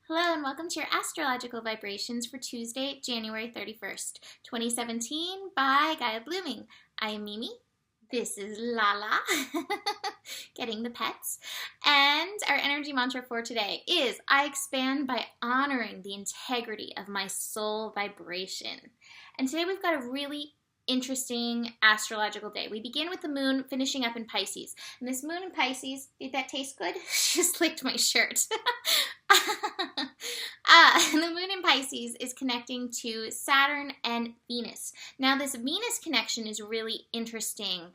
Hello and welcome to your astrological vibrations for Tuesday, January 31st, 2017 by Gaia Blooming. I am Mimi. This is Lala, getting the pets. And our energy mantra for today is, I expand by honoring the integrity of my soul vibration. And today we've got a really interesting astrological day. We begin with the moon finishing up in Pisces. And this moon in Pisces, did that taste good? She just licked my shirt. The moon in Pisces is connecting to Saturn and Venus. Now, this Venus connection is really interesting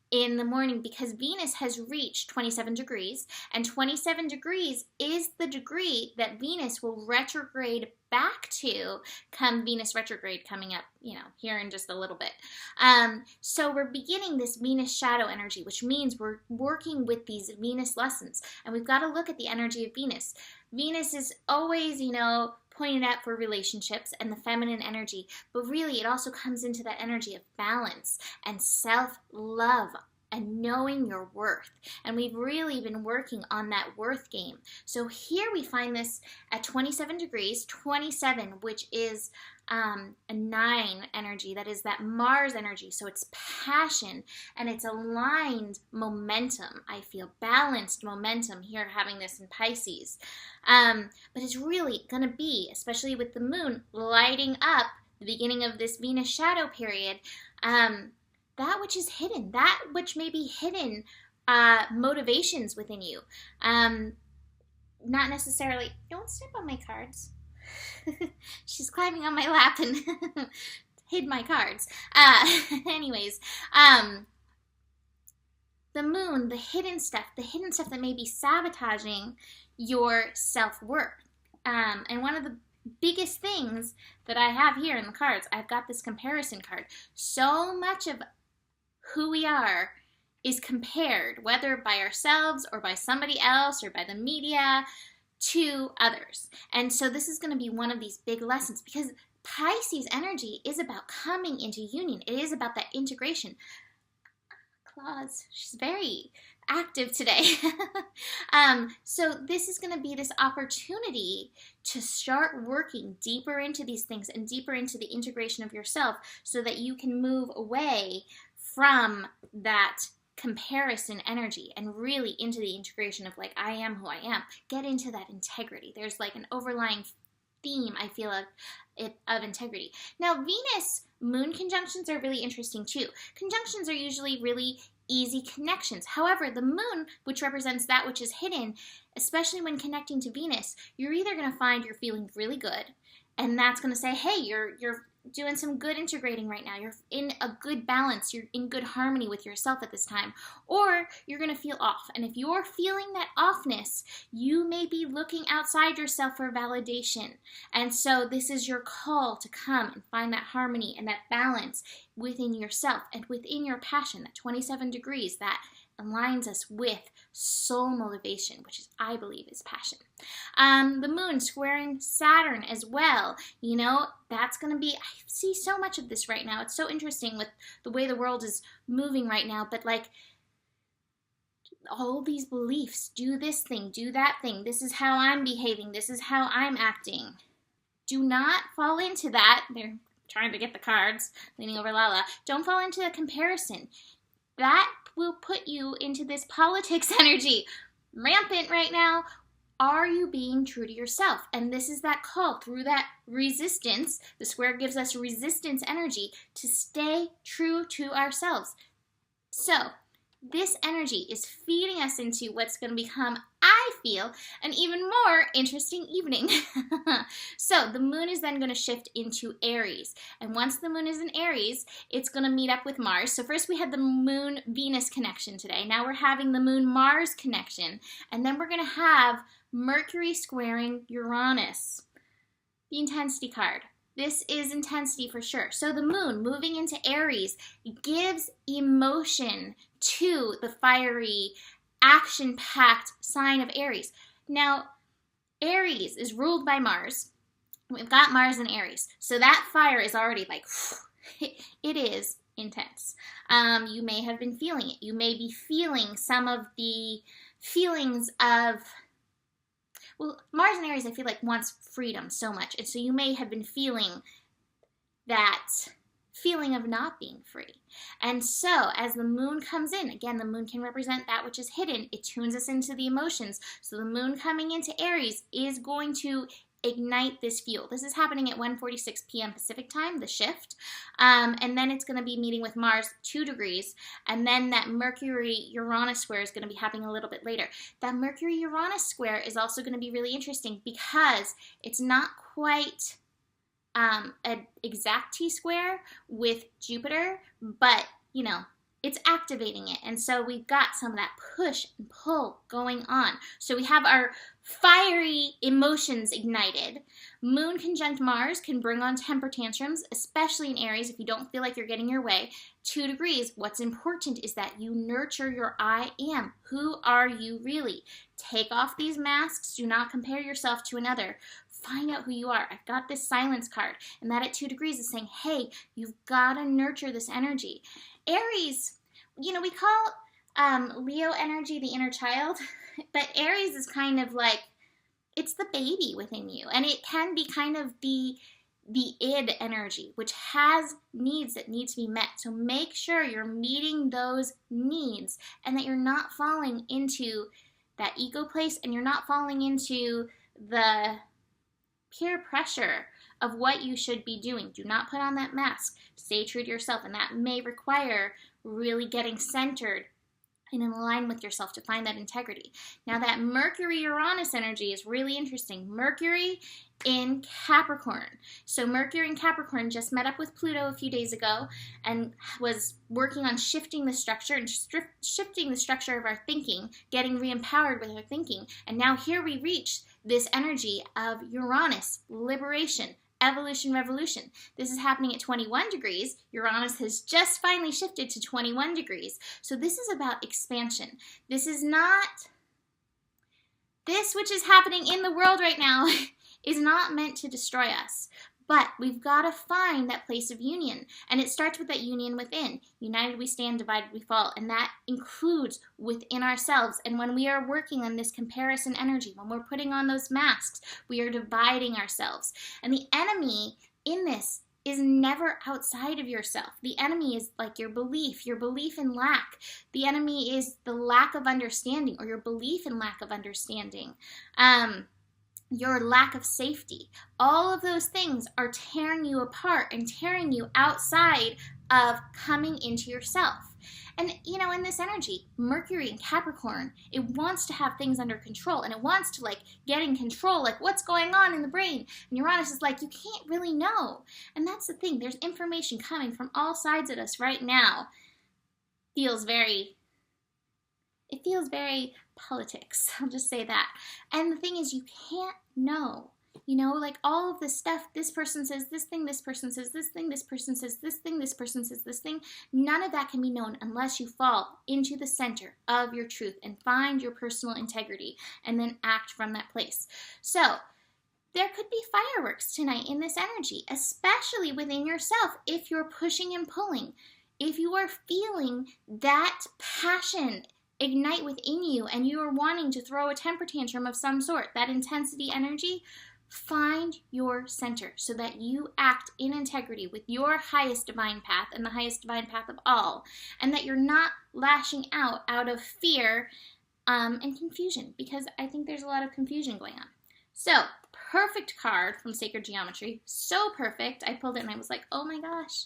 in the morning because Venus has reached 27 degrees, and 27 degrees is the degree that Venus will retrograde back to come Venus retrograde coming up, here in just a little bit. So we're beginning this Venus shadow energy, which means we're working with these Venus lessons, and we've got to look at the energy of Venus. Venus is always, pointed out for relationships and the feminine energy, but really it also comes into that energy of balance and self-love and knowing your worth. And we've really been working on that worth game. So here we find this at 27 degrees, 27, which is a 9 energy. That is that Mars energy. So it's passion and it's aligned momentum. I feel balanced momentum here having this in Pisces. But it's really going to be, especially with the moon lighting up the beginning of this Venus shadow period, that which is hidden, that which may be hidden motivations within you. Not necessarily, don't step on my cards. She's climbing on my lap and hid my cards. Anyways, the moon, the hidden stuff that may be sabotaging your self-worth. And one of the biggest things that I have here in the cards, I've got this comparison card. So much of who we are is compared, whether by ourselves or by somebody else or by the media, to others. And so this is going to be one of these big lessons because Pisces energy is about coming into union. It is about that integration. Claus, she's very active today. So this is going to be this opportunity to start working deeper into these things and deeper into the integration of yourself so that you can move away from that comparison energy and really into the integration of like, I am who I am. Get into that integrity. There's like an overlying theme, I feel, of integrity. Now, Venus moon conjunctions are really interesting too. Conjunctions are usually really easy connections. However, the moon, which represents that which is hidden, especially when connecting to Venus, you're either going to find you're feeling really good, and that's going to say, hey, you're doing some good integrating right now. You're in a good balance. You're in good harmony with yourself at this time. Or you're going to feel off. And if you're feeling that offness, you may be looking outside yourself for validation. And so this is your call to come and find that harmony and that balance within yourself and within your passion, that 27 degrees that aligns us with soul motivation, which is, I believe, is passion. The moon squaring Saturn as well. That's going to be, I see so much of this right now. It's so interesting with the way the world is moving right now, but like all these beliefs, do this thing, do that thing, this is how I'm behaving, this is how I'm acting. Do not fall into that. They're trying to get the cards, leaning over Lala. Don't fall into a comparison. That will put you into this politics energy rampant right now. Are you being true to yourself? And this is that call through that resistance. The square gives us resistance energy to stay true to ourselves. So this energy is feeding us into what's going to become, I feel, an even more interesting evening. So the moon is then going to shift into Aries. And once the moon is in Aries, it's going to meet up with Mars. So first we had the moon-Venus connection today. Now we're having the moon-Mars connection. And then we're going to have Mercury squaring Uranus. The intensity card. This is intensity for sure. So the moon moving into Aries gives emotion to the fiery, action-packed sign of Aries. Now, Aries is ruled by Mars. We've got Mars in Aries. So that fire is already like, it is intense. You may have been feeling it. You may be feeling some of the feelings of well, Mars in Aries, I feel like wants freedom so much. And so you may have been feeling that feeling of not being free. And so as the moon comes in, again, the moon can represent that which is hidden. It tunes us into the emotions. So the moon coming into Aries is going to ignite this fuel. This is happening at 1:46 p.m. Pacific time, the shift. And then it's going to be meeting with Mars 2 degrees. And then that Mercury-Uranus square is going to be happening a little bit later. That Mercury-Uranus square is also going to be really interesting because it's not quite an exact T-square with Jupiter, but, you know, it's activating it. And so we've got some of that push and pull going on. So we have our fiery emotions ignited. Moon conjunct Mars can bring on temper tantrums, especially in Aries if you don't feel like you're getting your way. 2 degrees, what's important is that you nurture your I am. Who are you really? Take off these masks. Do not compare yourself to another. Find out who you are. I've got this silence card, and that at 2 degrees is saying, hey, you've got to nurture this energy. Aries, you know, we call Leo energy the inner child, but Aries is kind of like, it's the baby within you, and it can be kind of the id energy, which has needs that need to be met. So make sure you're meeting those needs and that you're not falling into that ego place and you're not falling into the peer pressure of what you should be doing. Do not put on that mask. Stay true to yourself, and that may require really getting centered and in line with yourself to find that integrity. Now that Mercury-Uranus energy is really interesting. Mercury in Capricorn. So Mercury in Capricorn just met up with Pluto a few days ago and was working on shifting the structure and shifting the structure of our thinking, getting re-empowered with our thinking. And now here we reach this energy of Uranus, liberation, evolution, revolution. This is happening at 21 degrees. Uranus has just finally shifted to 21 degrees. So this is about expansion. This is not, this which is happening in the world right now is not meant to destroy us. But we've got to find that place of union. And it starts with that union within. United we stand, divided we fall. And that includes within ourselves. And when we are working on this comparison energy, when we're putting on those masks, we are dividing ourselves. And the enemy in this is never outside of yourself. The enemy is like your belief in lack. The enemy is the lack of understanding or your belief in lack of understanding. Your lack of safety. All of those things are tearing you apart and tearing you outside of coming into yourself. And, you know, in this energy, Mercury in Capricorn, it wants to have things under control and it wants to, like, get in control, like, what's going on in the brain? And Uranus is like, you can't really know. And that's the thing. There's information coming from all sides of us right now. It feels very politics. I'll just say that. And the thing is, you can't know. You know, like all of this stuff, this person says this thing, this person says this thing, this person says this thing, this person says this thing. None of that can be known unless you fall into the center of your truth and find your personal integrity and then act from that place. So there could be fireworks tonight in this energy, especially within yourself if you're pushing and pulling. If you are feeling that passion ignite within you and you are wanting to throw a temper tantrum of some sort, that intensity energy, find your center so that you act in integrity with your highest divine path and the highest divine path of all, and that you're not lashing out of fear and confusion, because I think there's a lot of confusion going on. So, perfect card from Sacred Geometry. So perfect. I pulled it and I was like, oh my gosh.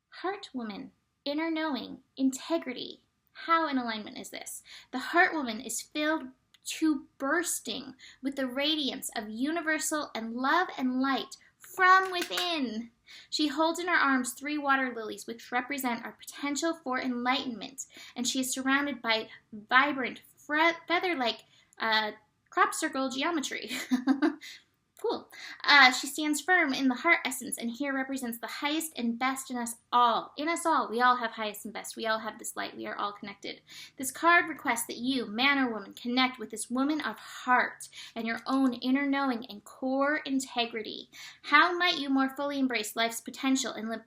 Heart woman, inner knowing, integrity. How in alignment is this? The heart woman is filled to bursting with the radiance of universal and love and light from within. She holds in her arms 3 water lilies, which represent our potential for enlightenment, and she is surrounded by vibrant, feather-like crop circle geometry. Cool. She stands firm in the heart essence and here represents the highest and best in us all. In us all. We all have highest and best. We all have this light. We are all connected. This card requests that you, man or woman, connect with this woman of heart and your own inner knowing and core integrity. How might you more fully embrace life's potential and live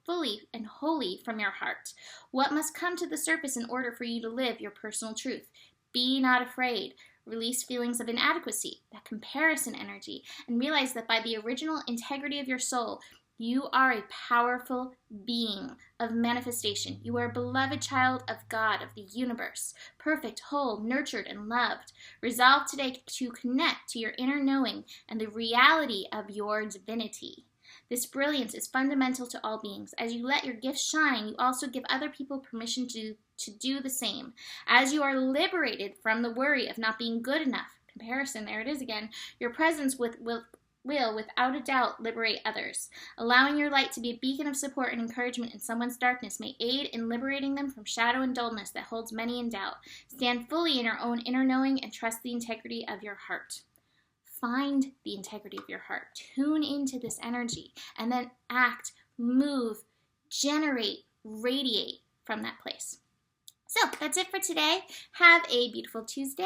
fully and wholly from your heart? What must come to the surface in order for you to live your personal truth? Be not afraid. Release feelings of inadequacy, that comparison energy, and realize that by the original integrity of your soul, you are a powerful being of manifestation. You are a beloved child of God, of the universe, perfect, whole, nurtured, and loved. Resolve today to connect to your inner knowing and the reality of your divinity. This brilliance is fundamental to all beings. As you let your gifts shine, you also give other people permission to do the same. As you are liberated from the worry of not being good enough, comparison, there it is again, your presence will without a doubt liberate others. Allowing your light to be a beacon of support and encouragement in someone's darkness may aid in liberating them from shadow and dullness that holds many in doubt. Stand fully in your own inner knowing and trust the integrity of your heart. Find the integrity of your heart. Tune into this energy and then act, move, generate, radiate from that place. So that's it for today. Have a beautiful Tuesday.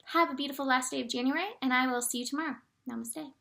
Have a beautiful last day of January, and I will see you tomorrow. Namaste.